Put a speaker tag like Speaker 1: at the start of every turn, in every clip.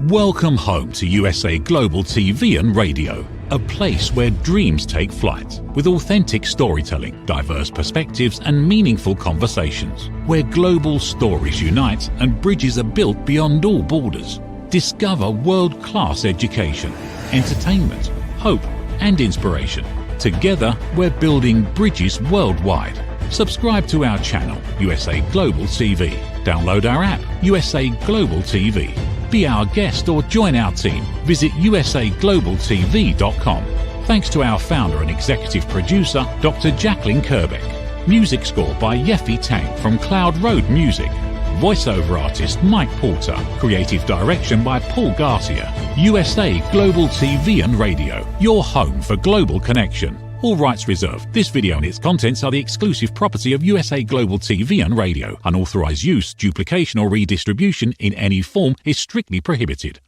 Speaker 1: Welcome home to USA Global TV and Radio, a place where dreams take flight, with authentic storytelling, diverse perspectives and meaningful conversations, where global stories unite and bridges are built beyond all borders. Discover world-class education, entertainment, hope and inspiration. Together, we're building bridges worldwide. Subscribe to our channel, USA Global TV. Download our app, USA Global TV. Be our guest or join our team. Visit usaglobaltv.com. Thanks to our founder and executive producer, Dr. Jacalyn Kerbeck. Music score by Yeffy Tang from Cloud Road Music. Voiceover artist Mike Porter. Creative direction by Paul Garcia. USA Global TV and Radio, your home for global connection. All rights reserved. This video and its contents are the exclusive property of USA Global TV and Radio. Unauthorized use, duplication or redistribution in any form is strictly prohibited.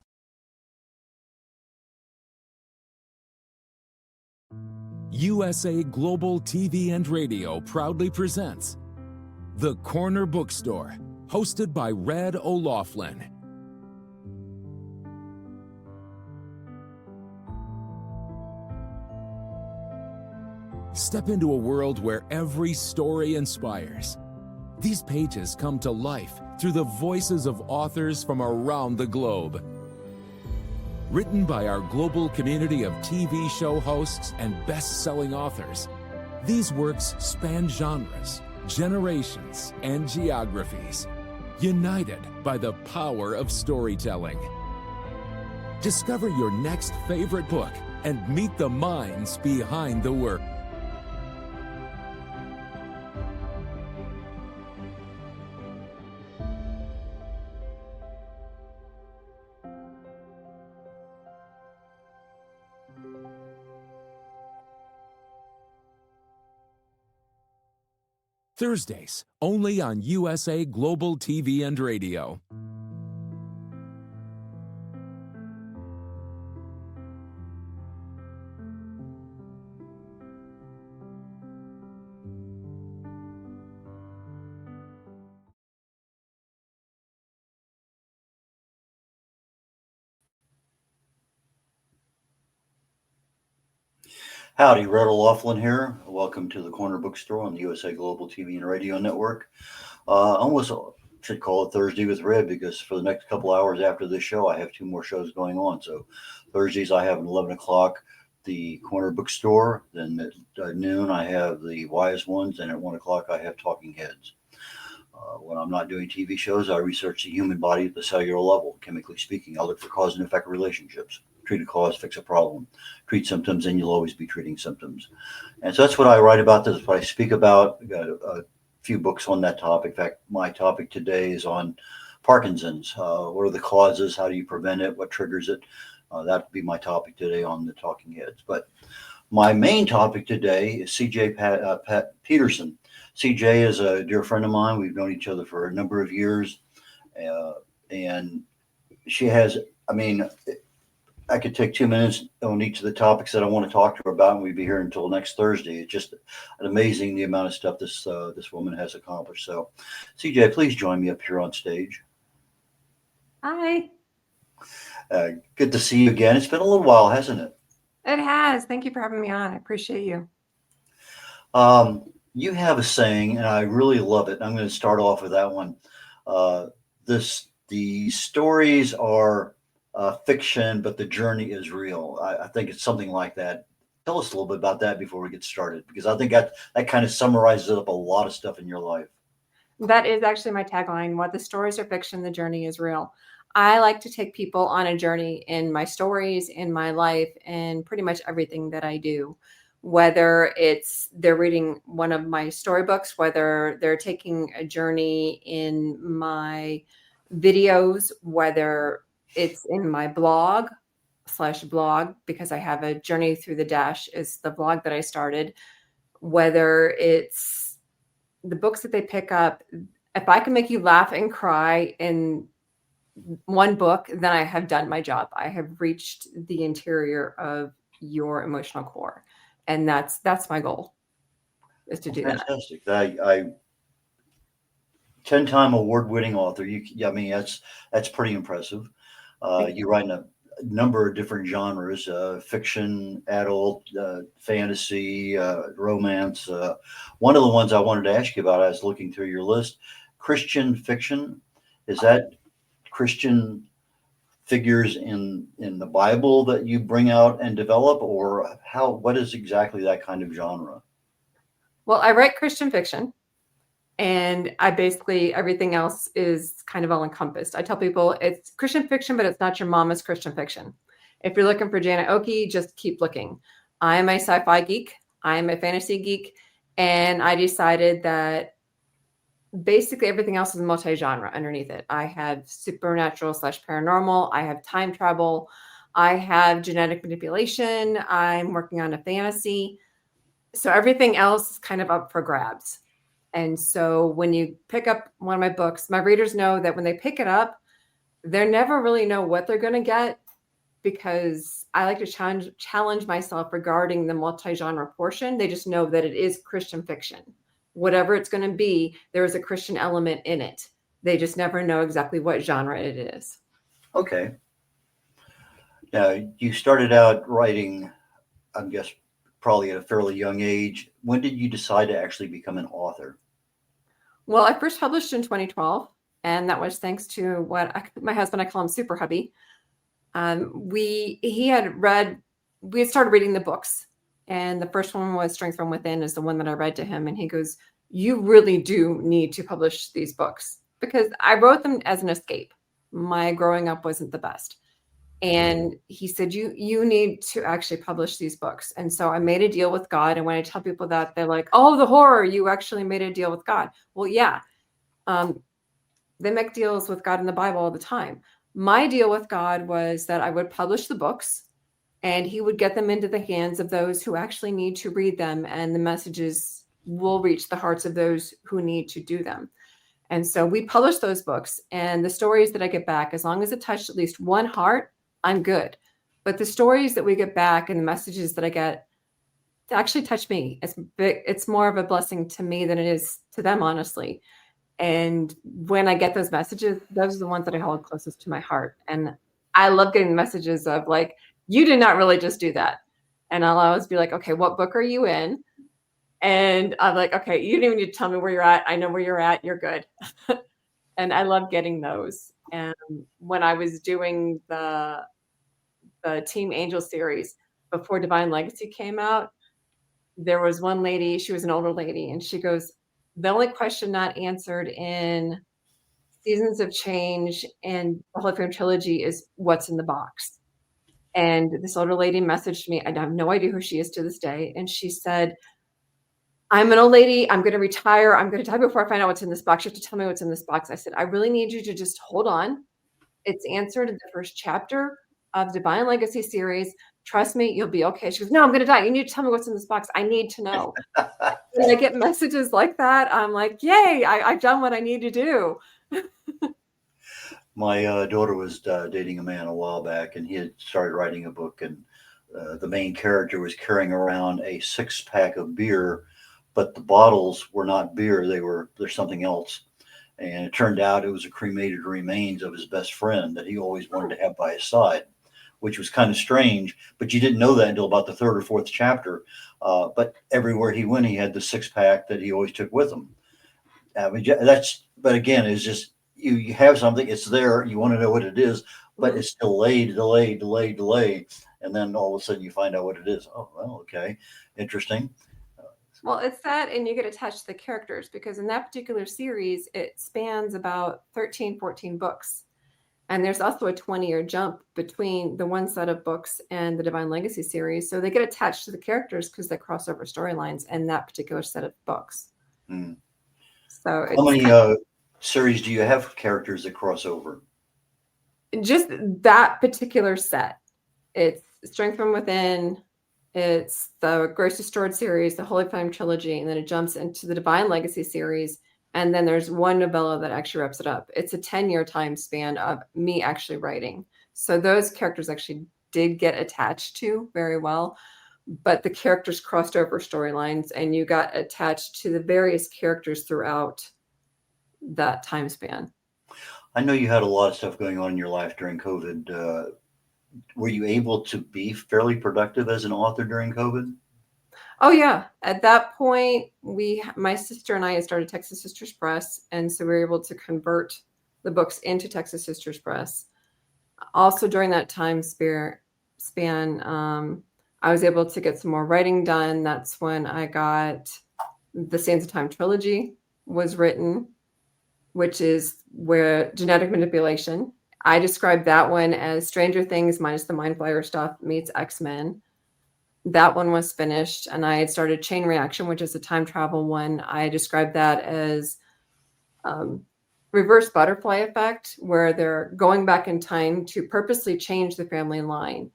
Speaker 2: USA Global TV and Radio proudly presents The Corner Bookstore, hosted by Red O'Loughlin. Step into a world where every story inspires. These pages come to life through the voices of authors from around the globe. Written by our global community of TV show hosts and best-selling authors, these works span genres, generations, and geographies, united by the power of storytelling. Discover your next favorite book and meet the minds behind the work. Thursdays, only on USA Global TV and Radio.
Speaker 3: Howdy, Red O'Loughlin here. Welcome to the Corner Bookstore on the USA Global TV and Radio Network. Almost should call it Thursday with Red because for the next couple hours after this show, I have two more shows going on. So Thursdays, I have at 11 o'clock the Corner Bookstore. Then at noon, I have the Wise Ones. And at 1 o'clock, I have Talking Heads. When I'm not doing TV shows, I research the human body at the cellular level, chemically speaking. I look for cause and effect relationships. Treat a cause, fix a problem. Treat symptoms, and you'll always be treating symptoms. And so that's what I write about. That's what I speak about. I've got a few books on that topic. In fact, my topic today is on Parkinson's. What are the causes? How do you prevent it? What triggers it? That would be my topic today on the Talking Heads. But my main topic today is CJ Peterson. CJ is a dear friend of mine. We've known each other for a number of years. And she has, I could take 2 minutes on each of the topics that I want to talk to her about, and we'd be here until next Thursday. It's just amazing the amount of stuff this woman has accomplished. So, CJ, please join me up here on stage.
Speaker 4: Hi.
Speaker 3: Good to see you again. It's been a little while, hasn't it?
Speaker 4: It has. Thank you for having me on. I appreciate you.
Speaker 3: You have a saying, and I really love it. I'm going to start off with that one. The stories are fiction, but the journey is real. I think it's something like that. Tell us a little bit about that before we get started, because I think that kind of summarizes up a lot of stuff in your life.
Speaker 4: That is actually my tagline. What the stories are fiction, the journey is real. I like to take people on a journey in my stories, in my life, and pretty much everything that I do. Whether it's they're reading one of my storybooks, whether they're taking a journey in my videos, whether it's in my blog, because I have a Journey Through the Dash is the blog that I started, whether it's the books that they pick up. If I can make you laugh and cry in one book, then I have done my job. I have reached the interior of your emotional core. And that's my goal, is to do that.
Speaker 3: Fantastic. I 10-time award-winning author. That's pretty impressive. You write in a number of different genres: fiction, adult, fantasy, romance. One of the ones I wanted to ask you about, I was looking through your list, Christian fiction. Is that Christian figures in the Bible that you bring out and develop, or how? What is exactly that kind of genre?
Speaker 4: Well, I write Christian fiction, and I basically everything else is kind of all encompassed. I tell people it's Christian fiction, but it's not your mama's Christian fiction. If you're looking for Janet Oki, just keep looking. I am a sci-fi geek. I am a fantasy geek, and I decided that basically everything else is multi-genre underneath it. I have supernatural / paranormal. I have time travel. I have genetic manipulation. I'm working on a fantasy. So everything else is kind of up for grabs. And so when you pick up one of my books, my readers know that when they pick it up, they never really know what they're going to get, because I like to challenge myself regarding the multi-genre portion. They just know that it is Christian fiction. Whatever it's going to be, there is a Christian element in it. They just never know exactly what genre it is.
Speaker 3: Okay. Now, you started out writing, I guess, probably at a fairly young age. When did you decide to actually become an author?
Speaker 4: Well, I first published in 2012, and that was thanks to my husband, I call him Super Hubby. We had started reading the books, and the first one was Strength from Within is the one that I read to him. And he goes, you really do need to publish these books, because I wrote them as an escape. My growing up wasn't the best. And he said, you need to actually publish these books. And so I made a deal with God. And when I tell people that, they're like, oh, the horror, you actually made a deal with God. Well, yeah. They make deals with God in the Bible all the time. My deal with God was that I would publish the books, and he would get them into the hands of those who actually need to read them, and the messages will reach the hearts of those who need to do them. And so we publish those books, and the stories that I get back, as long as it touched at least one heart, I'm good. But the stories that we get back and the messages that I get actually touch me. It's more of a blessing to me than it is to them, honestly. And when I get those messages, those are the ones that I hold closest to my heart. And I love getting messages of like, you did not really just do that. And I'll always be like, okay, what book are you in? And I'm like, okay, you don't even need to tell me where you're at. I know where you're at. You're good. And I love getting those. And when I was doing the Team Angel series before Divine Legacy came out, there was one lady, she was an older lady, and she goes, the only question not answered in Seasons of Change and the Holy Frame trilogy is what's in the box. And this older lady messaged me. I have no idea who she is to this day. And she said, I'm an old lady. I'm going to retire. I'm going to die before I find out what's in this box. You have to tell me what's in this box. I said, I really need you to just hold on. It's answered in the first chapter of the Divine Legacy series. Trust me, you'll be okay. She goes, no, I'm going to die. You need to tell me what's in this box. I need to know. When I get messages like that, I'm like, yay, I've done what I need to do.
Speaker 3: My daughter was dating a man a while back, and he had started writing a book, and the main character was carrying around a 6-pack of beer, but the bottles were not beer. They're something else. And it turned out it was the cremated remains of his best friend that he always wanted to have by his side, which was kind of strange, but you didn't know that until about the 3rd or 4th chapter. But everywhere he went, he had the 6-pack that he always took with him. But again, it's just, you have something, it's there, you want to know what it is, but it's delayed. And then all of a sudden you find out what it is. Oh, well, okay. Interesting.
Speaker 4: Well, it's that, and you get attached to the characters, because in that particular series, it spans about 13, 14 books. And there's also a 20-year jump between the one set of books and the Divine Legacy series. So they get attached to the characters because they cross over storylines in that particular set of books.
Speaker 3: Mm.
Speaker 4: So
Speaker 3: how many series do you have characters that cross over?
Speaker 4: Just that particular set. It's Strength from Within. It's the Grace Restored series, the Holy Flame trilogy, and then it jumps into the Divine Legacy series. And then there's one novella that actually wraps it up. It's a 10-year time span of me actually writing. So those characters actually did get attached to very well, but the characters crossed over storylines, and you got attached to the various characters throughout that time span.
Speaker 3: I know you had a lot of stuff going on in your life during COVID. Were you able to be fairly productive as an author during COVID?
Speaker 4: Oh yeah. At that point, my sister and I had started Texas Sisters Press, and so we were able to convert the books into Texas Sisters Press. Also during that time span, I was able to get some more writing done. That's when I got the Sands of Time trilogy was written, which is where genetic manipulation. I described that one as Stranger Things minus the Mind Flayer stuff meets X-Men. That one was finished, and I had started Chain Reaction, which is a time travel one. I described that as reverse butterfly effect, where they're going back in time to purposely change the family line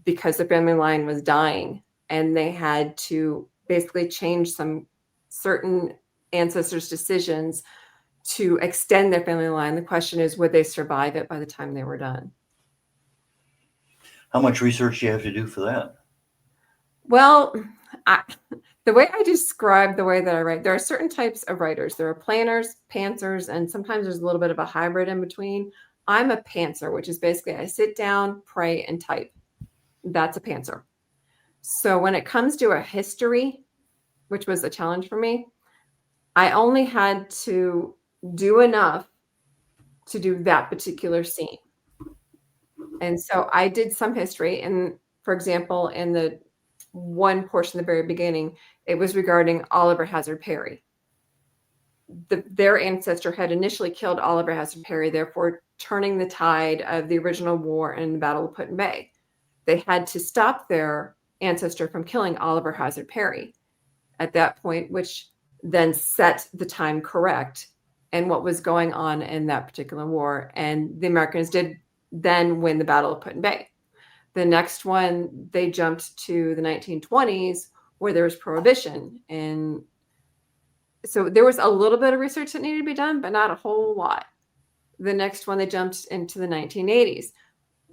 Speaker 4: because the family line was dying, and they had to basically change some certain ancestors' decisions to extend their family line. The question is, would they survive it by the time they were done?
Speaker 3: How much research do you have to do for that?
Speaker 4: Well, the way I describe the way that I write, there are certain types of writers. There are planners, pantsers, and sometimes there's a little bit of a hybrid in between. I'm a pantser, which is basically I sit down, pray, and type. That's a pantser. So when it comes to a history, which was a challenge for me, I only had to do enough to do that particular scene. And so I did some history. And for example, in the one portion at the very beginning, it was regarding Oliver Hazard Perry. Their ancestor had initially killed Oliver Hazard Perry, therefore turning the tide of the original war and the Battle of Put-in Bay. They had to stop their ancestor from killing Oliver Hazard Perry at that point, which then set the time correct and what was going on in that particular war. And the Americans did then win the Battle of Put-in Bay. The next one, they jumped to the 1920s where there was prohibition. And so there was a little bit of research that needed to be done, but not a whole lot. The next one, they jumped into the 1980s.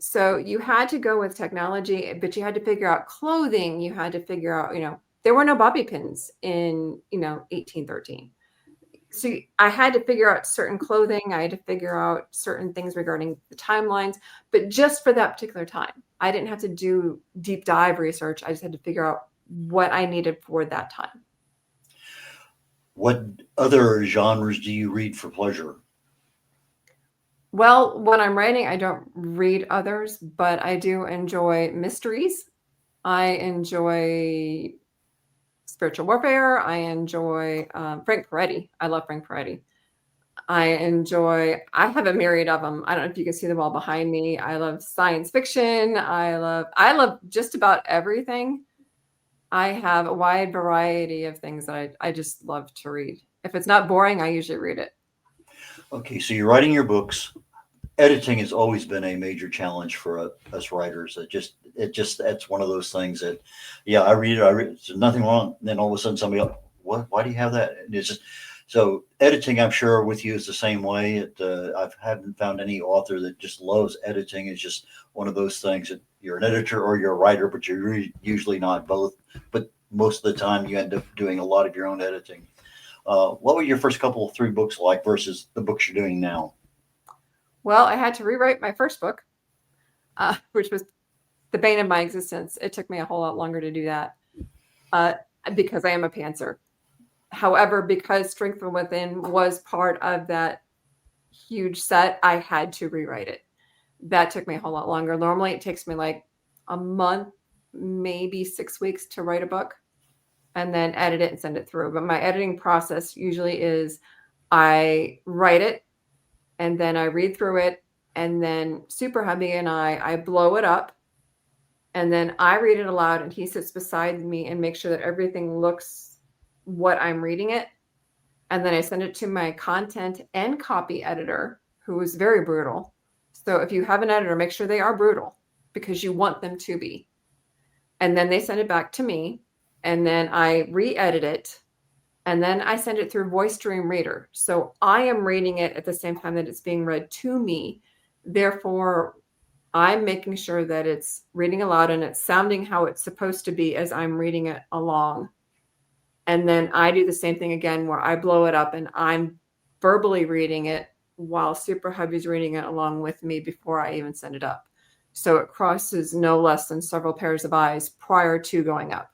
Speaker 4: So you had to go with technology, but you had to figure out clothing. You had to figure out, there were no bobby pins in, 1813. So I had to figure out certain clothing. I had to figure out certain things regarding the timelines, but just for that particular time. I didn't have to do deep dive research. I just had to figure out what I needed for that time.
Speaker 3: What other genres do you read for pleasure?
Speaker 4: Well, when I'm writing, I don't read others, but I do enjoy mysteries. I enjoy spiritual warfare. I enjoy Frank Peretti. I love Frank Peretti. I have a myriad of them. I don't know if you can see them all behind me. I love science fiction. I love just about everything. I have a wide variety of things that I just love to read. If it's not boring, I usually read it.
Speaker 3: Okay, so you're writing your books. Editing has always been a major challenge for us writers. That's one of those things that, yeah, I read it. There's nothing wrong. And then all of a sudden somebody else, what? Why do you have that? And it's just, so editing, I'm sure with you is the same way. I haven't found any author that just loves editing. It's just one of those things that you're an editor or you're a writer, but you're usually not both. But most of the time you end up doing a lot of your own editing. What were your first couple of 3 books like versus the books you're doing now?
Speaker 4: Well, I had to rewrite my first book, which was the bane of my existence. It took me a whole lot longer to do that because I am a pantser. However, because Strength from Within was part of that huge set, I had to rewrite it. That took me a whole lot longer. Normally, it takes me like a month, maybe 6 weeks to write a book and then edit it and send it through. But my editing process usually is I write it and then I read through it, and then Super Hubby and I blow it up, and then I read it aloud and he sits beside me and makes sure that everything looks what I'm reading it. And then I send it to my content and copy editor, who is very brutal. So if you have an editor, make sure they are brutal because you want them to be. And then they send it back to me, and then I re-edit it, and then I send it through Voice Dream Reader. So I am reading it at the same time that it's being read to me. Therefore, I'm making sure that it's reading aloud and it's sounding how it's supposed to be as I'm reading it along. And then I do the same thing again where I blow it up and I'm verbally reading it while Super Hubby's reading it along with me before I even send it up. So it crosses no less than several pairs of eyes prior to going up.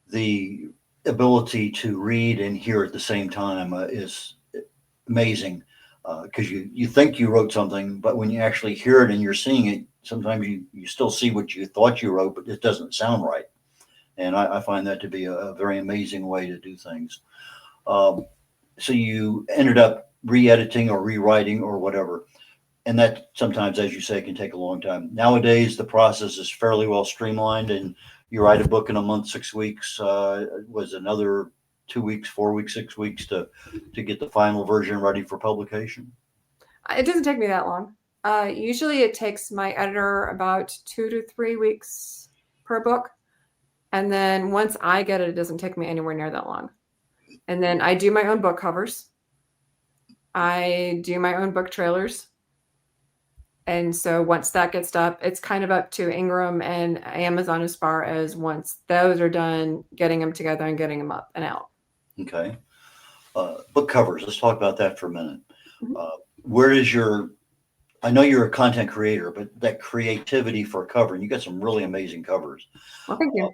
Speaker 3: The ability to read and hear at the same time is amazing, because you think you wrote something, but when you actually hear it and you're seeing it, sometimes you still see what you thought you wrote, but it doesn't sound right. And I find that to be a very amazing way to do things. So you ended up re-editing or rewriting or whatever. And that sometimes, as you say, can take a long time. Nowadays, the process is fairly well streamlined, and you write a book in a month, 6 weeks, was another 2 weeks, 4 weeks, 6 weeks to get the final version ready for publication.
Speaker 4: It doesn't take me that long. Usually it takes my editor about 2 to 3 weeks per book. And then once I get it, it doesn't take me anywhere near that long. And then I do my own book covers. I do my own book trailers. And so once that gets up, it's kind of up to Ingram and Amazon as far as once those are done, getting them together and getting them up and out.
Speaker 3: Okay. Book covers. Let's talk about that for a minute.
Speaker 4: Mhm.
Speaker 3: Where is I know you're a content creator, but that creativity for a cover, and you got some really amazing covers.
Speaker 4: Well, thank you.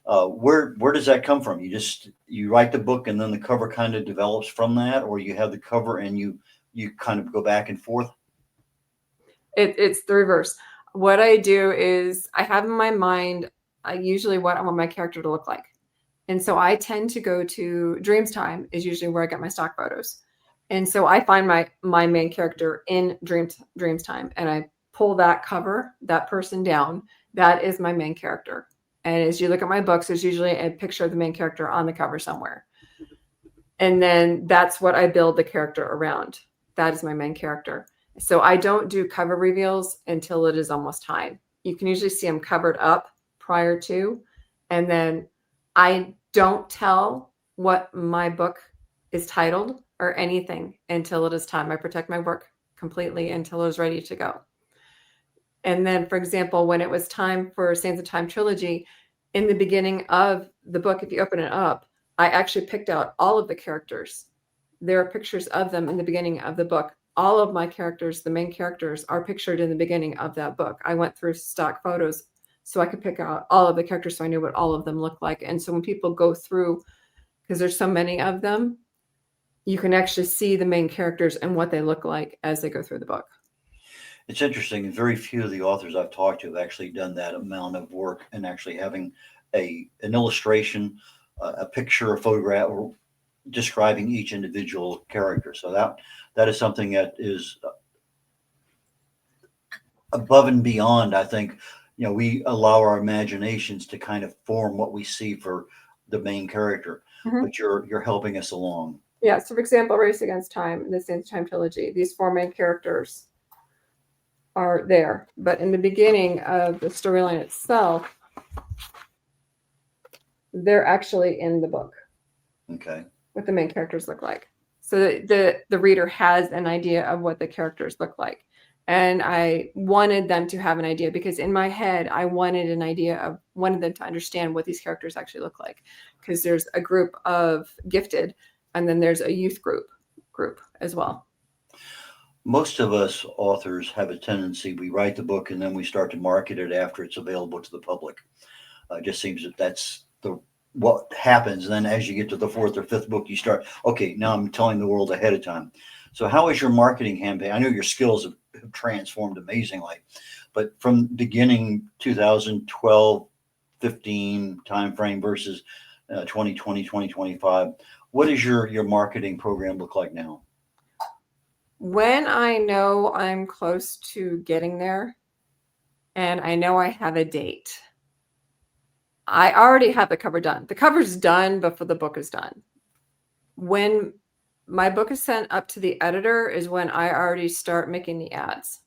Speaker 3: Where does that come from? You write the book and then the cover kind of develops from that, or you have the cover and you kind of go back and forth?
Speaker 4: It's the reverse. What I do is I have in my mind usually what I want my character to look like. And so I tend to go to Dreams Time is usually where I get my stock photos. And so I find my main character in Dreams Time, and I pull that cover, that person down. That is my main character. And as you look at my books, there's usually a picture of the main character on the cover somewhere. And then that's what I build the character around. That is my main character. So I don't do cover reveals until it is almost time. You can usually see them covered up prior to, and then I don't tell what my book is titled or anything until it is time. I protect my work completely until it is ready to go. And then, for example, when it was time for Sands of Time trilogy, in the beginning of the book, if you open it up, I actually picked out all of the characters. There are pictures of them in the beginning of the book. All of my characters, the main characters, are pictured in the beginning of that book. I went through stock photos so I could pick out all of the characters so I knew what all of them looked like. And so when people go through, because there's so many of them, you can actually see the main characters and what they look like as they go through the book.
Speaker 3: It's interesting. Very few of the authors I've talked to have actually done that amount of work and actually having an illustration, a picture, a photograph, or describing each individual character. So that is something that is above and beyond. I think, we allow our imaginations to kind of form what we see for the main character, but you're helping us along.
Speaker 4: Yeah. So, for example, Race Against Time, the Sands of Time trilogy, these 4 main characters are there. But in the beginning of the storyline itself, they're actually in the book.
Speaker 3: Okay.
Speaker 4: What the main characters look like. So the reader has an idea of what the characters look like. And I wanted them to have an idea because in my head, I wanted them to understand what these characters actually look like. Because there's a group of gifted, and then there's a youth group as well.
Speaker 3: Most of us authors have a tendency, we write the book and then we start to market it after it's available to the public. It just seems that that's what happens. And then as you get to the 4th or 5th book, you start, okay, now I'm telling the world ahead of time. So how is your marketing campaign? I know your skills have transformed amazingly, but from beginning 2012, 15 timeframe versus 2020, 2025, what does your marketing program look like now?
Speaker 4: When I know I'm close to getting there and I know I have a date, I already have the cover done. The cover's done before the book is done. When my book is sent up to the editor is when I already start making the ads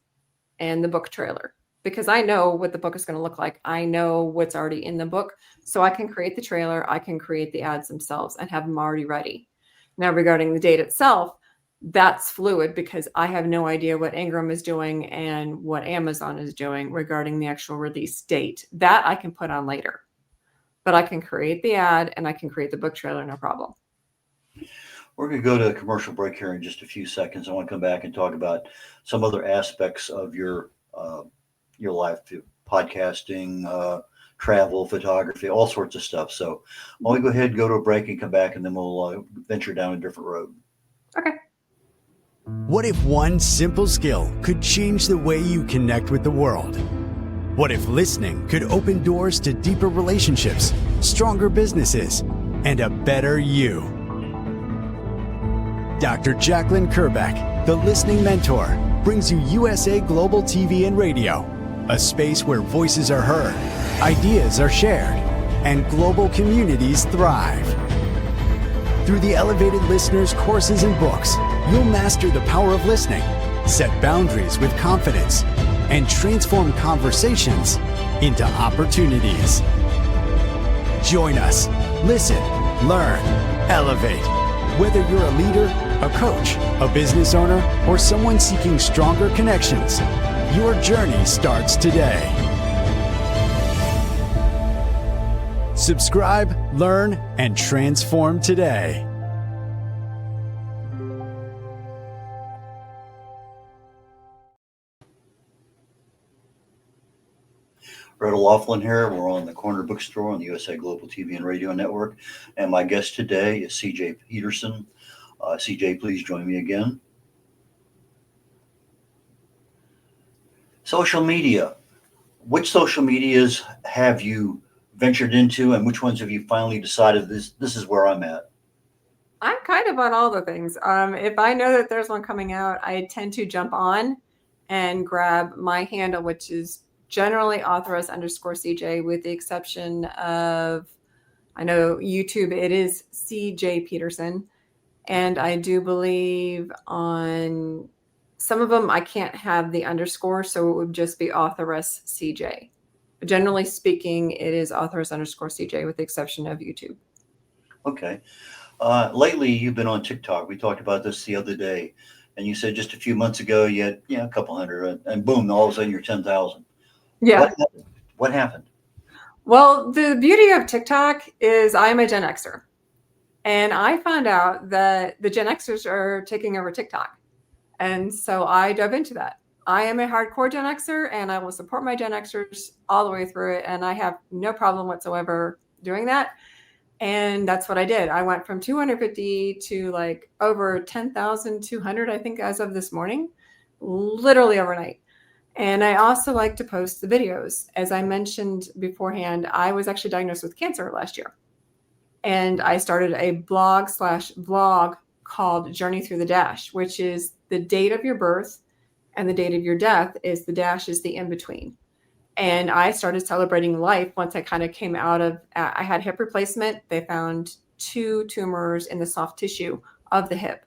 Speaker 4: and the book trailer, because I know what the book is going to look like. I know what's already in the book, so I can create the trailer. I can create the ads themselves and have them already ready. Now, regarding the date itself, that's fluid because I have no idea what Ingram is doing and what Amazon is doing regarding the actual release date. That I can put on later. But I can create the ad and I can create the book trailer, no problem.
Speaker 3: We're going to go to a commercial break here in just a few seconds. I want to come back and talk about some other aspects of your life, podcasting, travel, photography, all sorts of stuff. So why don't we go ahead and go to a break and come back, and then we'll venture down a different road.
Speaker 4: Okay.
Speaker 5: What if one simple skill could change the way you connect with the world? What if listening could open doors to deeper relationships, stronger businesses, and a better you? Dr. Jacalyn Kerbeck, the Listening Mentor, brings you USA Global TV and Radio, a space where voices are heard, ideas are shared, and global communities thrive. Through the elevated listeners' courses and books, you'll master the power of listening, set boundaries with confidence, and transform conversations into opportunities. Join us. Listen, learn, elevate. Whether you're a leader, a coach, a business owner, or someone seeking stronger connections, your journey starts today. Subscribe, learn, and transform today.
Speaker 3: Brett O'Loughlin here. We're on the Corner Bookstore on the USA Global TV and Radio Network. And my guest today is CJ Peterson. CJ, please join me again. Social media. Which social medias have you ventured into, and which ones have you finally decided this is where I'm at?
Speaker 4: I'm kind of on all the things. If I know that there's one coming out, I tend to jump on and grab my handle, which is generally authoress_CJ, with the exception of, I know YouTube, it is CJ Peterson. And I do believe on some of them, I can't have the underscore, so it would just be authoress_CJ. But generally speaking, it is authoress_CJ with the exception of YouTube.
Speaker 3: Okay. Lately, you've been on TikTok. We talked about this the other day, and you said just a few months ago you had a couple hundred, and boom, all of a sudden you're 10,000.
Speaker 4: Yeah.
Speaker 3: What happened?
Speaker 4: Well, the beauty of TikTok is I'm a Gen Xer, and I found out that the Gen Xers are taking over TikTok, and so I dove into that. I am a hardcore Gen Xer, and I will support my Gen Xers all the way through it, and I have no problem whatsoever doing that. And that's what I did. I went from 250 to like over 10,200, I think, as of this morning, literally overnight. And I also like to post the videos. As I mentioned beforehand, I was actually diagnosed with cancer last year. And I started a blog/vlog called Journey Through the Dash, which is the date of your birth and the date of your death is the dash is the in-between. And I started celebrating life once I kind of came out of, I had hip replacement. They found 2 tumors in the soft tissue of the hip.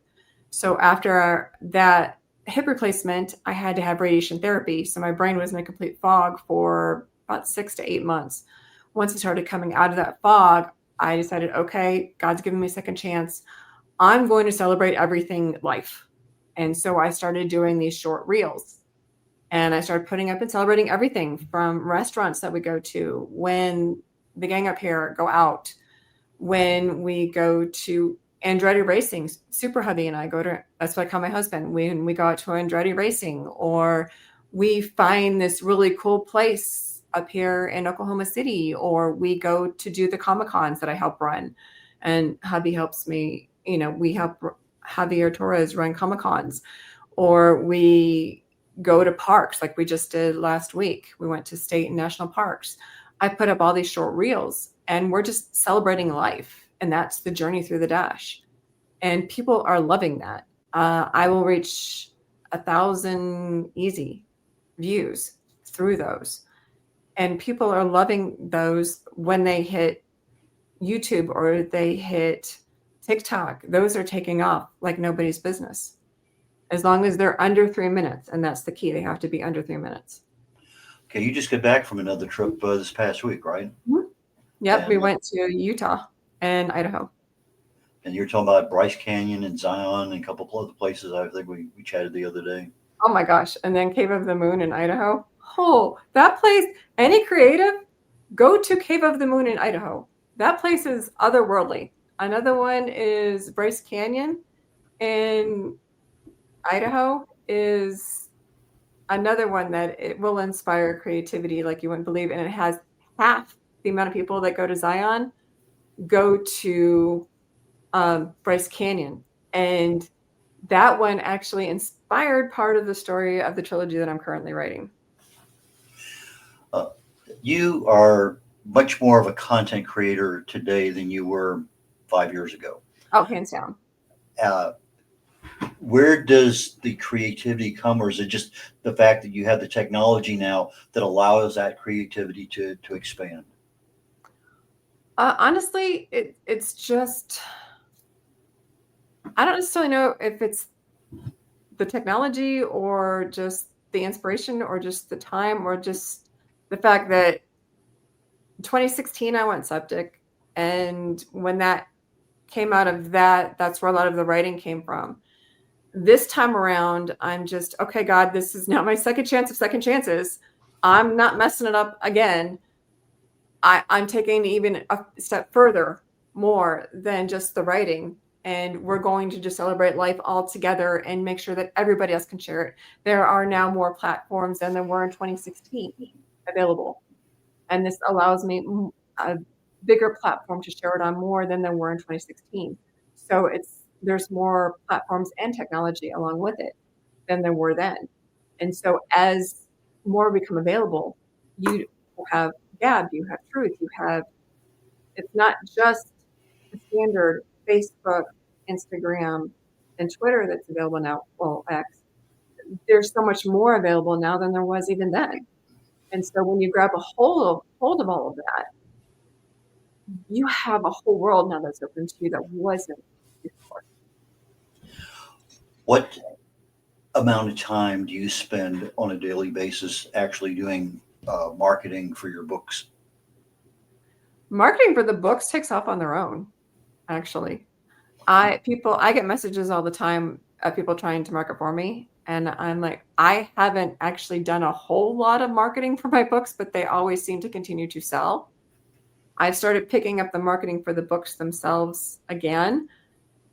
Speaker 4: So after that hip replacement, I had to have radiation therapy. So my brain was in a complete fog for about 6 to 8 months. Once I started coming out of that fog, I decided, okay, God's given me a second chance. I'm going to celebrate everything life. And so I started doing these short reels. And I started putting up and celebrating everything from restaurants that we go to, when the gang up here go out, when we go to Andretti Racing, Super Hubby and I go to, that's what I call my husband, when we go out to Andretti Racing, or we find this really cool place up here in Oklahoma City, or we go to do the Comic-Cons that I help run. And hubby helps me, we help Javier Torres run Comic-Cons, or we go to parks like we just did last week. We went to state and national parks. I put up all these short reels and we're just celebrating life. And that's the Journey Through the Dash. And people are loving that. I will reach 1,000 easy views through those. And people are loving those when they hit YouTube or they hit TikTok. Those are taking off like nobody's business. As long as they're under 3 minutes. And that's the key. They have to be under 3 minutes.
Speaker 3: Okay, you just got back from another trip this past week, right?
Speaker 4: Mm-hmm. Yep,
Speaker 3: And
Speaker 4: we went to Utah and Idaho.
Speaker 3: And you're talking about Bryce Canyon and Zion and a couple of other places I think we chatted the other day.
Speaker 4: Oh my gosh. And then Cave of the Moon in Idaho. Oh, that place, any creative, go to Cave of the Moon in Idaho. That place is otherworldly. Another one is Bryce Canyon in Idaho is another one that it will inspire creativity like you wouldn't believe. And it has half the amount of people that go to Zion go to Bryce Canyon. And that one actually inspired part of the story of the trilogy that I'm currently writing.
Speaker 3: You are much more of a content creator today than you were 5 years ago.
Speaker 4: Oh, hands down.
Speaker 3: Where does the creativity come, or is it just the fact that you have the technology now that allows that creativity to expand?
Speaker 4: Honestly, it's just, I don't necessarily know if it's the technology or just the inspiration or just the time or just the fact that 2016 I went septic, and when that came out of that, that's where a lot of the writing came from. This time around, I'm just, okay, God, this is now my second chance of second chances. I'm not messing it up again. I'm taking even a step further, more than just the writing. And we're going to just celebrate life all together and make sure that everybody else can share it. There are now more platforms than there were in 2016 available. And this allows me a bigger platform to share it on more than there were in 2016. So there's more platforms and technology along with it than there were then. And so as more become available, you have Gab, you have Truth, it's not just the standard Facebook, Instagram, and Twitter that's available now. Well, X. There's so much more available now than there was even then. And so when you grab a hold of all of that, you have a whole world now that's open to you that wasn't before.
Speaker 3: What amount of time do you spend on a daily basis actually doing marketing for your books?
Speaker 4: Marketing for the books takes off on their own, actually. I get messages all the time of people trying to market for me, and I'm like, I haven't actually done a whole lot of marketing for my books, but they always seem to continue to sell. I've started picking up the marketing for the books themselves again,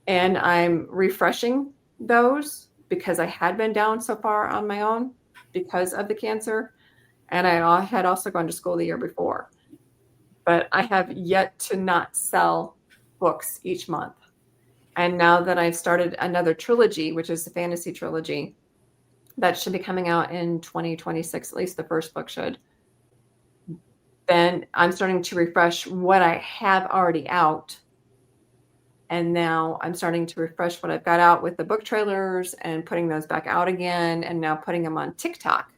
Speaker 4: and I'm refreshing those because I had been down so far on my own because of the cancer, and I had also gone to school the year before. But I have yet to not sell books each month. And now that I've started another trilogy, which is the fantasy trilogy, that should be coming out in 2026, at least the first book should, then I'm starting to refresh what I have already out. And now I'm starting to refresh what I've got out with the book trailers and putting those back out again, and now putting them on TikTok.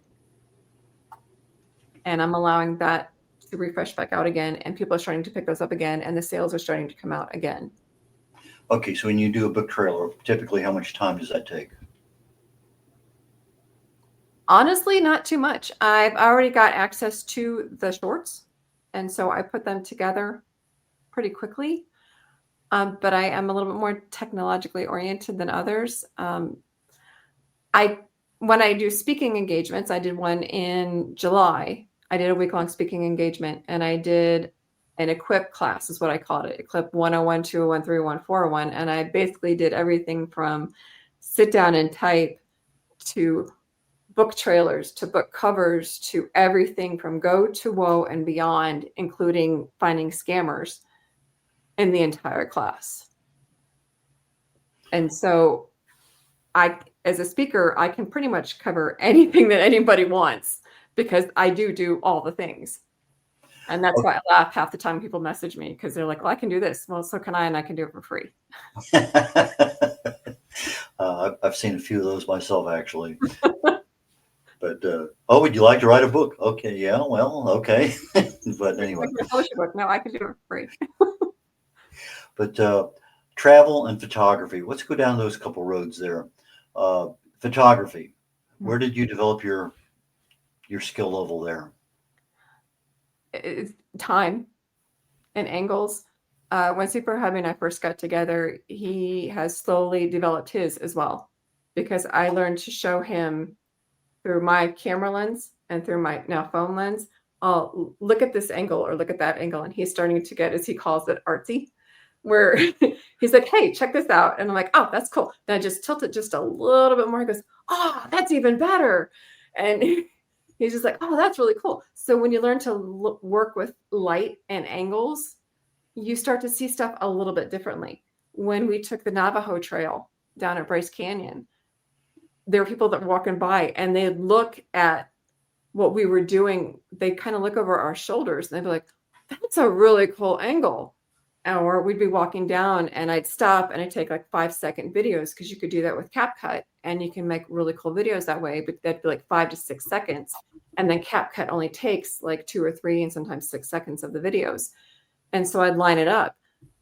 Speaker 4: And I'm allowing that to refresh back out again, and people are starting to pick those up again, and the sales are starting to come out again.
Speaker 3: Okay, so when you do a book trailer, typically how much time does that take?
Speaker 4: Honestly, not too much. I've already got access to the shorts, and so I put them together pretty quickly. But I am a little bit more technologically oriented than others. When I do speaking engagements, I did one in July. I did a week-long speaking engagement, and I did an equip class is what I called it. Equip 101, 201, 301, 401. And I basically did everything from sit down and type to book trailers to book covers to everything from go to woe and beyond, including finding scammers in the entire class. And so as a speaker, I can pretty much cover anything that anybody wants because I do all the things. And that's why I laugh half the time people message me because they're like, well, I can do this. Well, so can I, and I can do it for free.
Speaker 3: I've seen a few of those myself, actually. But, oh, would you like to write a book? Okay, yeah, well, okay. But anyway.
Speaker 4: Publish a book. No, I can do it for free.
Speaker 3: But travel and photography, let's go down those couple roads there. Photography, where did you develop your skill level there?
Speaker 4: It's time and angles. When Super Hubby and I first got together, he has slowly developed his as well, because I learned to show him through my camera lens and through my now phone lens. I'll look at this angle or look at that angle, and he's starting to get, as he calls it, artsy. where he's like, hey, check this out. And I'm like, oh, that's cool. Then I just tilt it just a little bit more. He goes, oh, that's even better. And he's just like, oh, that's really cool. So when you learn to work with light and angles, you start to see stuff a little bit differently. When we took the Navajo Trail down at Bryce Canyon, there were people that were walking by and they'd look at what we were doing. They kind of look over our shoulders and they'd be like, that's a really cool angle. Or we'd be walking down and I'd stop and I'd take like 5-second videos, because you could do that with CapCut and you can make really cool videos that way, but that'd be like 5 to 6 seconds. And then CapCut only takes like 2 or 3 and sometimes 6 seconds of the videos. And so I'd line it up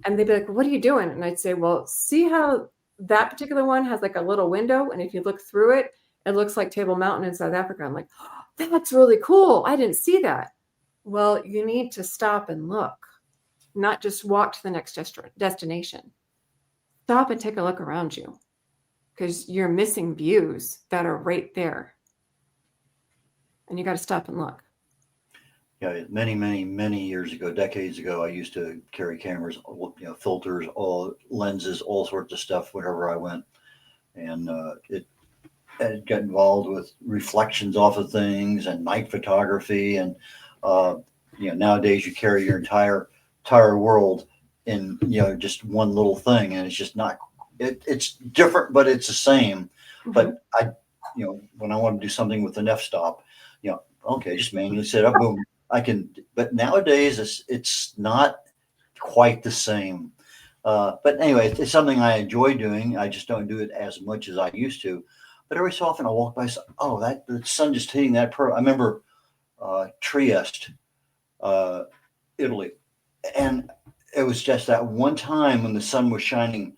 Speaker 4: and they'd be like, what are you doing? And I'd say, well, see how that particular one has like a little window. And if you look through it, it looks like Table Mountain in South Africa. I'm like, oh, that's really cool. I didn't see that. Well, you need to stop and look, not just walk to the next destination. Stop and take a look around you, because you're missing views that are right there. And you got to stop and look.
Speaker 3: Yeah, many years ago, decades ago, I used to carry cameras, filters, all lenses, all sorts of stuff wherever I went, and it got involved with reflections off of things and night photography, and nowadays you carry your entire world in just one little thing, and it's just not. It's different, but it's the same. Mm-hmm. But when I want to do something with an f-stop, okay, just manually set up, boom. I can, but nowadays it's not quite the same. But anyway, it's something I enjoy doing. I just don't do it as much as I used to. But every so often I walk by, oh, the sun just hitting that pearl. I remember Trieste, Italy, and it was just that one time when the sun was shining.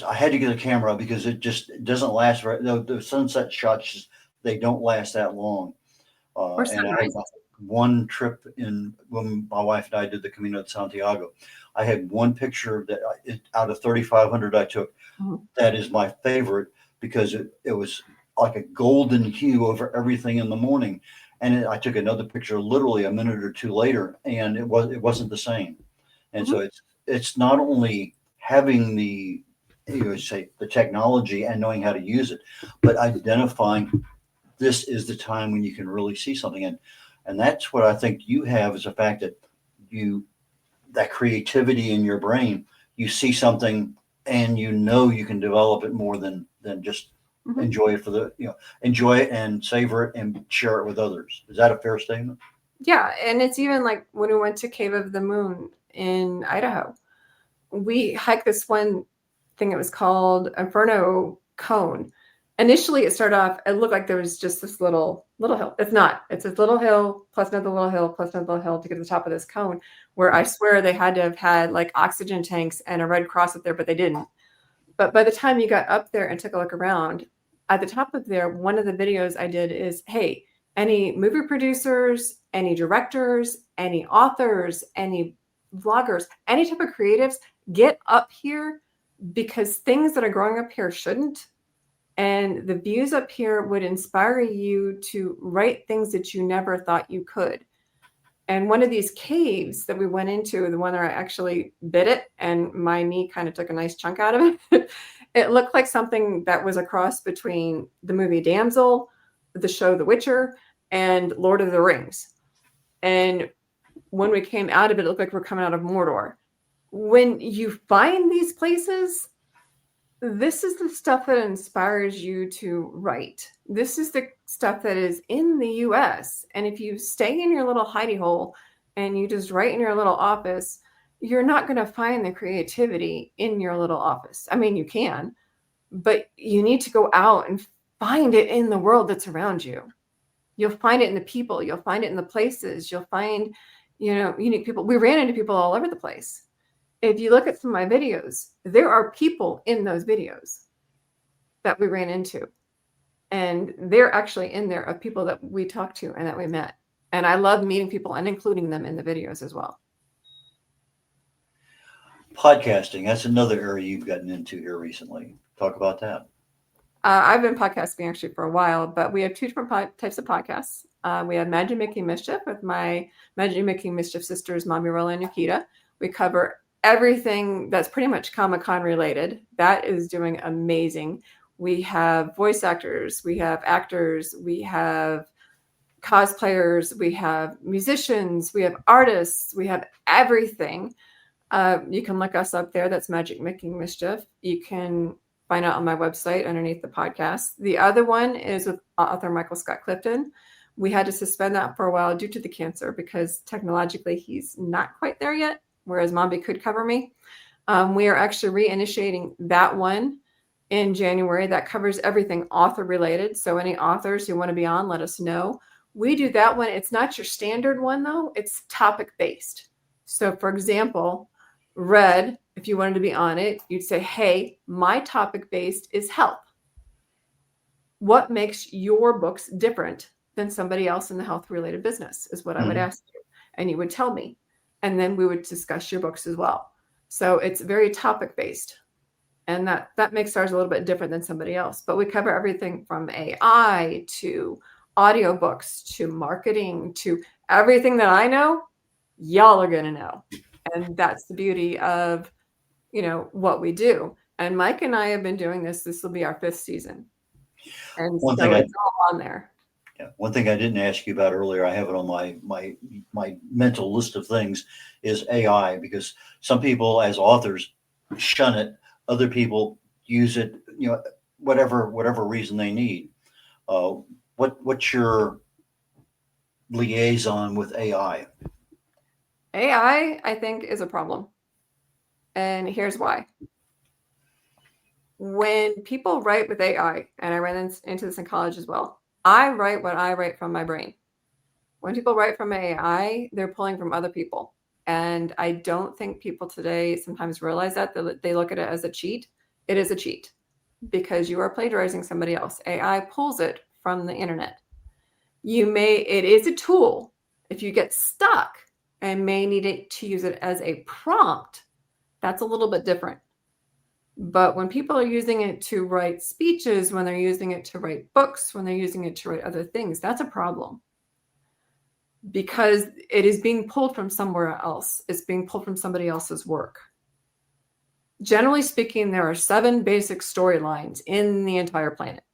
Speaker 3: I had to get a camera because it doesn't last. The sunset shots, they don't last that long. And I had one trip when my wife and I did the Camino de Santiago. I had one picture that out of 3,500 I took. Mm-hmm. That is my favorite, because it was like a golden hue over everything in the morning. And I took another picture literally a minute or two later, and it wasn't the same. And mm-hmm. So it's not only having the technology and knowing how to use it, but identifying this is the time when you can really see something. And that's what I think you have, is the fact that that creativity in your brain, you see something and you can develop it more than just mm-hmm. enjoy it enjoy it and savor it and share it with others. Is that a fair statement?
Speaker 4: Yeah. And it's even like when we went to Cave of the Moon in Idaho, we hiked this one thing. It was called Inferno Cone. Initially, it started off, it looked like there was just this little hill. It's not. It's this little hill plus another little hill plus another little hill to get to the top of this cone, where I swear they had to have had like oxygen tanks and a Red Cross up there, but they didn't. But by the time you got up there and took a look around, at the top of there, one of the videos I did is, hey, any movie producers, any directors, any authors, any vloggers, any type of creatives, get up here, because things that are growing up here shouldn't. And the views up here would inspire you to write things that you never thought you could. And one of these caves that we went into, the one where I actually bit it and my knee kind of took a nice chunk out of it, it looked like something that was a cross between the movie Damsel, the show The Witcher, and Lord of the Rings. And when we came out of it, it looked like we're coming out of Mordor. When you find these places, this is the stuff that inspires you to write. This is the stuff that is in the US. And if you stay in your little hidey hole and you just write in your little office, you're not going to find the creativity in your little office. I mean, you can, but you need to go out and find it in the world that's around you. You'll find it in the people. You'll find it in the places. You'll find, unique people. We ran into people all over the place. If you look at some of my videos, there are people in those videos that we ran into. And they're actually in there of people that we talked to and that we met. And I love meeting people and including them in the videos as well.
Speaker 3: Podcasting, that's another area you've gotten into here recently. Talk about that.
Speaker 4: I've been podcasting actually for a while, but we have two different types of podcasts. We have Magic Making Mischief with my Magic Making Mischief sisters, Mommy Rolla and Nikita. We cover everything that's pretty much Comic-Con related. That is doing amazing. We have voice actors, we have actors, we have cosplayers, we have musicians, we have artists, we have everything. You can look us up there. That's Magic Making Mischief. You can find out on my website underneath the podcast. The other one is with author Michael Scott Clifton. We had to suspend that for a while due to the cancer because technologically he's not quite there yet, whereas Mombi could cover me. We are actually reinitiating that one in January. That covers everything author related. So any authors who want to be on, let us know. We do that one. It's not your standard one though. It's topic based. So for example, Red, if you wanted to be on it, you'd say, hey, my topic based is health. What makes your books different than somebody else in the health related business is what I would ask you. And you would tell me. And then we would discuss your books as well. So it's very topic based. And that makes ours a little bit different than somebody else. But we cover everything from AI to audiobooks to marketing to everything that I know, y'all are going to know. And that's the beauty of, what we do. And Mike and I have been doing this. This will be our 5th season. And so it's all on there.
Speaker 3: Yeah. One thing I didn't ask you about earlier, I have it on my mental list of things, is AI, because some people as authors shun it. Other people use it, whatever reason they need. What's your liaison with AI?
Speaker 4: AI, I think, is a problem. And here's why. When people write with AI, and I ran into this in college as well, I write what I write from my brain. When people write from AI, they're pulling from other people. And I don't think people today sometimes realize that. They look at it as a cheat. It is a cheat because you are plagiarizing somebody else. AI pulls it from the internet. It is a tool. If you get stuck and may need it to use it as a prompt, that's a little bit different. But when people are using it to write speeches, when they're using it to write books, when they're using it to write other things, that's a problem. Because it is being pulled from somewhere else. It's being pulled from somebody else's work. Generally speaking, there are 7 basic storylines in the entire planet.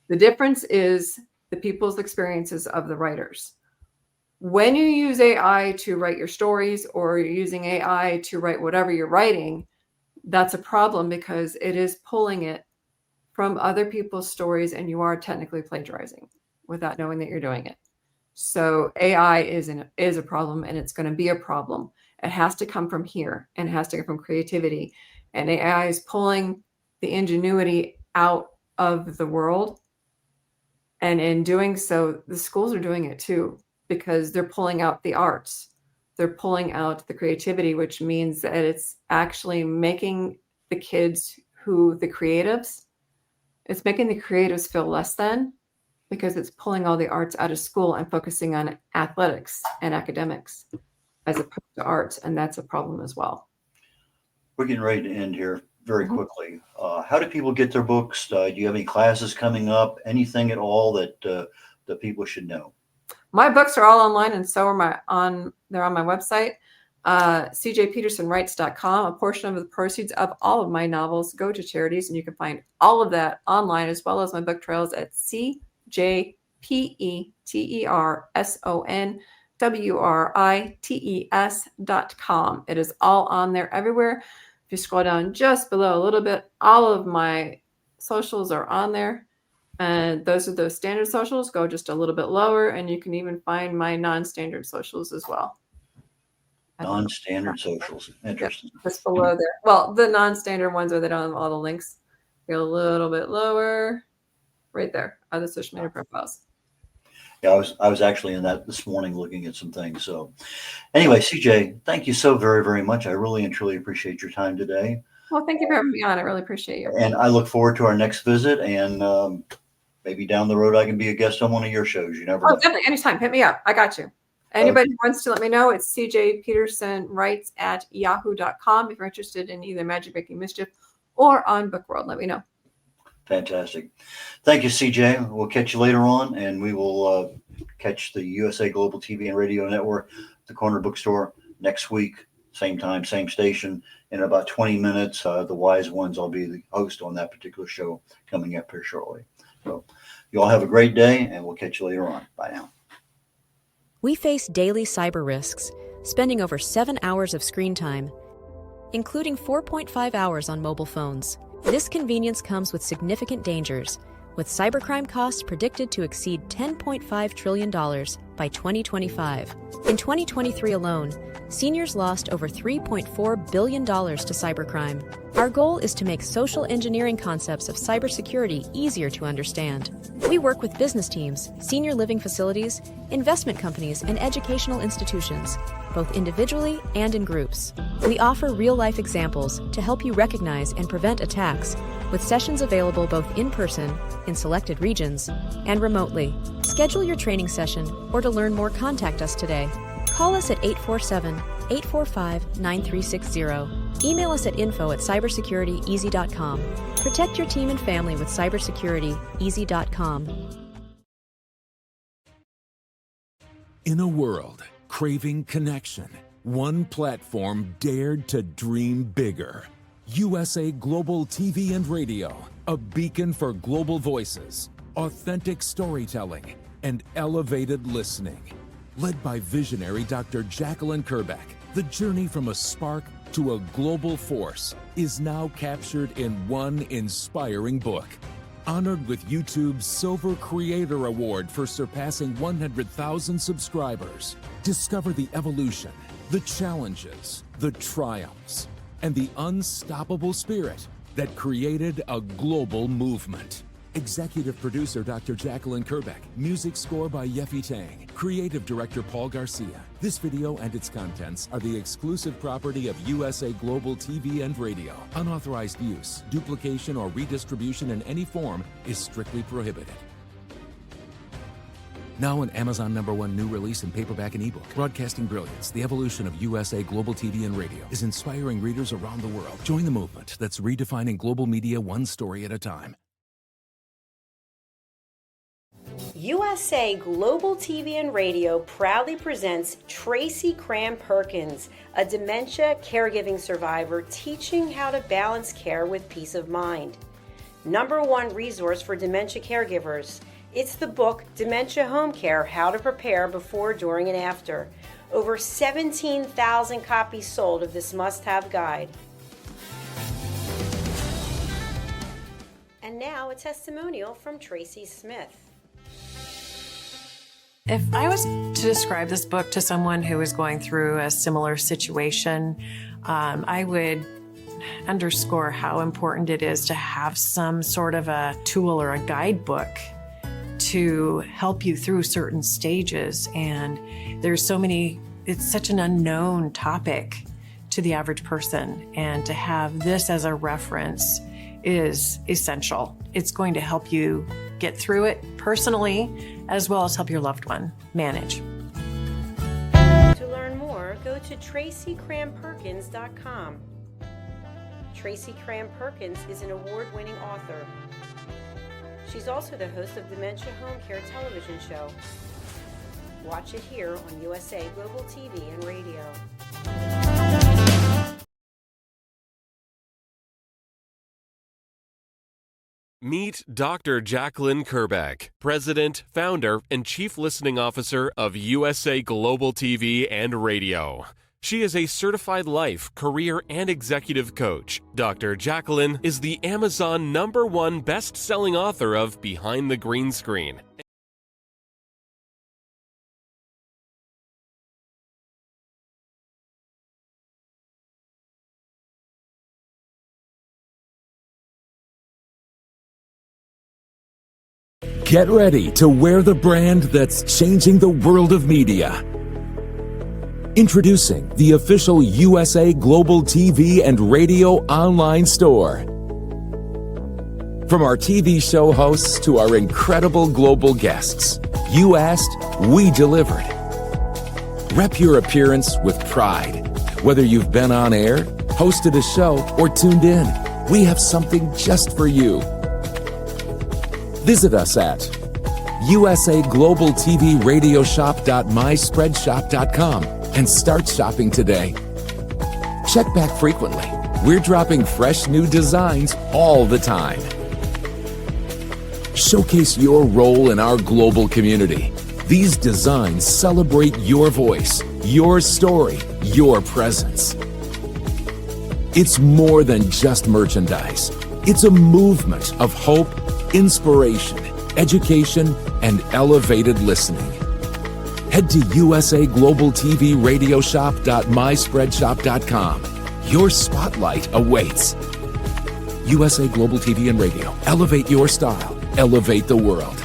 Speaker 4: The difference is the people's experiences of the writers. When you use AI to write your stories, or you're using AI to write whatever you're writing, that's a problem because it is pulling it from other people's stories, and you are technically plagiarizing without knowing that you're doing it. So AI is a problem, and it's going to be a problem. It has to come from here, and it has to come from creativity. And AI is pulling the ingenuity out of the world. And in doing so, the schools are doing it too, because they're pulling out the arts. They're pulling out the creativity, which means that it's actually making the kids it's making the creatives feel less than, because it's pulling all the arts out of school and focusing on athletics and academics as opposed to arts. And that's a problem as well.
Speaker 3: We're getting ready to end here very quickly. How do people get their books? Do you have any classes coming up? Anything at all that people should know?
Speaker 4: My books are all online, and so are they're on my website, cjpetersonwrites.com. A portion of the proceeds of all of my novels go to charities, and you can find all of that online, as well as my book trails at cjpetersonwrites.com. It is all on there everywhere. If you scroll down just below a little bit, all of my socials are on there. And those are those standard socials. Go just a little bit lower, and you can even find my non-standard socials as well.
Speaker 3: Non-standard socials. Interesting.
Speaker 4: Yeah, just below there. Well, the non-standard ones where they don't have all the links. Go a little bit lower. Right there are the social media profiles.
Speaker 3: Yeah, I was actually in that this morning looking at some things. So anyway, CJ, thank you so very, very much. I really and truly appreciate your time today.
Speaker 4: Well, thank you for having me on. I really appreciate you.
Speaker 3: And I look forward to our next visit, and maybe down the road I can be a guest on one of your shows. You never know.
Speaker 4: Definitely. Anytime. Hit me up. I got you. Anybody who wants to let me know, it's cjpetersonwrites@yahoo.com. If you're interested in either Magic Making Mischief or on Book World, let me know.
Speaker 3: Fantastic. Thank you, CJ. We'll catch you later on, and we will catch the USA Global TV and Radio Network, the Corner Bookstore, next week, same time, same station. In about 20 minutes, the Wise Ones, I'll be the host on that particular show coming up here shortly. So you all have a great day, and we'll catch you later on. Bye now.
Speaker 6: We face daily cyber risks, spending over 7 hours of screen time, including 4.5 hours on mobile phones. This convenience comes with significant dangers, with cybercrime costs predicted to exceed $10.5 trillion by 2025. In 2023 alone, seniors lost over $3.4 billion to cybercrime. Our goal is to make social engineering concepts of cybersecurity easier to understand. We work with business teams, senior living facilities, investment companies, and educational institutions, both individually and in groups. We offer real-life examples to help you recognize and prevent attacks, with sessions available both in person, in selected regions, and remotely. Schedule your training session, or to learn more, contact us today. Call us at 847-845-9360. Email us at info@cybersecurityeasy.com. Protect your team and family with cybersecurityeasy.com.
Speaker 2: In a world craving connection, one platform dared to dream bigger. USA Global TV and Radio, a beacon for global voices, authentic storytelling, and elevated listening. Led by visionary Dr. Jacalyn Kerbeck, the journey from a spark to a global force is now captured in one inspiring book. Honored with YouTube's Silver Creator Award for surpassing 100,000 subscribers, discover the evolution, the challenges, the triumphs, and the unstoppable spirit that created a global movement. Executive producer Dr. Jacalyn Kerbeck, music score by Yeffy Tang, creative director Paul Garcia. This video and its contents are the exclusive property of USA Global TV and Radio. Unauthorized use, duplication, or redistribution in any form is strictly prohibited. Now an Amazon #1 new release in paperback and ebook. Broadcasting Brilliance, the evolution of USA Global TV and Radio, is inspiring readers around the world. Join the movement that's redefining global media one story at a time.
Speaker 7: USA Global TV and Radio proudly presents Tracy Cram Perkins, a dementia caregiving survivor teaching how to balance care with peace of mind. #1 resource for dementia caregivers. It's the book Dementia Home Care: How to Prepare Before, During, and After. Over 17,000 copies sold of this must-have guide. And now a testimonial from Tracy Smith.
Speaker 8: If I was to describe this book to someone who is going through a similar situation, I would underscore how important it is to have some sort of a tool or a guidebook to help you through certain stages. And there's so many, it's such an unknown topic to the average person. And to have this as a reference is essential. It's going to help you get through it personally, as well as help your loved one manage.
Speaker 7: To learn more, go to TracyCramPerkins.com. Tracy Cram Perkins is an award-winning author. She's also the host of Dementia Home Care television show. Watch it here on USA Global TV and Radio.
Speaker 9: Meet Dr. Jacalyn Kerbeck, President, Founder, and Chief Listening Officer of USA Global TV and Radio. She is a certified life, career, and executive coach. Dr. Jacalyn is the Amazon #1 best-selling author of Behind the Green Screen.
Speaker 2: Get ready to wear the brand that's changing the world of media. Introducing the official USA Global TV and Radio online store. From our TV show hosts to our incredible global guests, you asked, we delivered. Rep your appearance with pride. Whether you've been on air, hosted a show, or tuned in, we have something just for you. Visit us at usaglobaltvradiosshop.myspreadshop.com and start shopping today. Check back frequently. We're dropping fresh new designs all the time. Showcase your role in our global community. These designs celebrate your voice, your story, your presence. It's more than just merchandise. It's a movement of hope, inspiration, education, and elevated listening. Head to usaglobaltvradiosshop.myspreadshop.com. Your spotlight awaits. USA Global TV and Radio. Elevate your style. Elevate the world.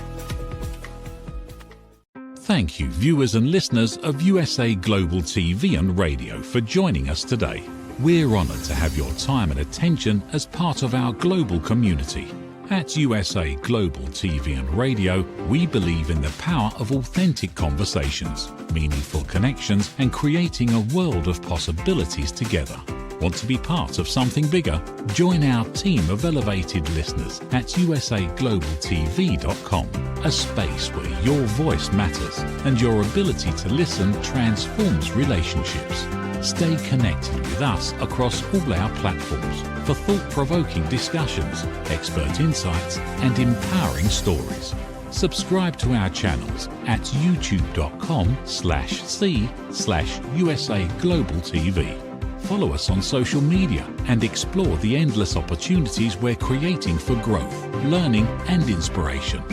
Speaker 1: Thank you, viewers and listeners of USA Global TV and Radio, for joining us today. We're honoured to have your time and attention as part of our global community. At USA Global TV and Radio, we believe in the power of authentic conversations, meaningful connections, and creating a world of possibilities together. Want to be part of something bigger? Join our team of elevated listeners at usaglobaltv.com, a space where your voice matters and your ability to listen transforms relationships. Stay connected with us across all our platforms for thought-provoking discussions, expert insights, and empowering stories. Subscribe to our channels at youtube.com/c/USA Global TV. Follow us on social media and explore the endless opportunities we're creating for growth, learning, and inspiration.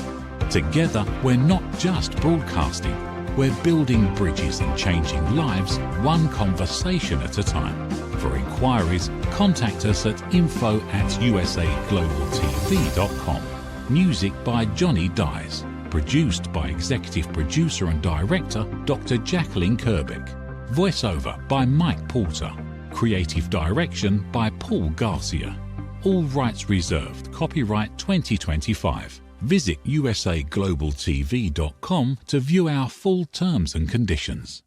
Speaker 1: Together, we're not just broadcasting. We're building bridges and changing lives, one conversation at a time. For inquiries, contact us at info@usaglobaltv.com. Music by Johnny Dyes. Produced by Executive Producer and Director Dr. Jacalyn Kerbeck. Voiceover by Mike Porter. Creative Direction by Paul Garcia. All rights reserved. Copyright 2025. Visit usaglobaltv.com to view our full terms and conditions.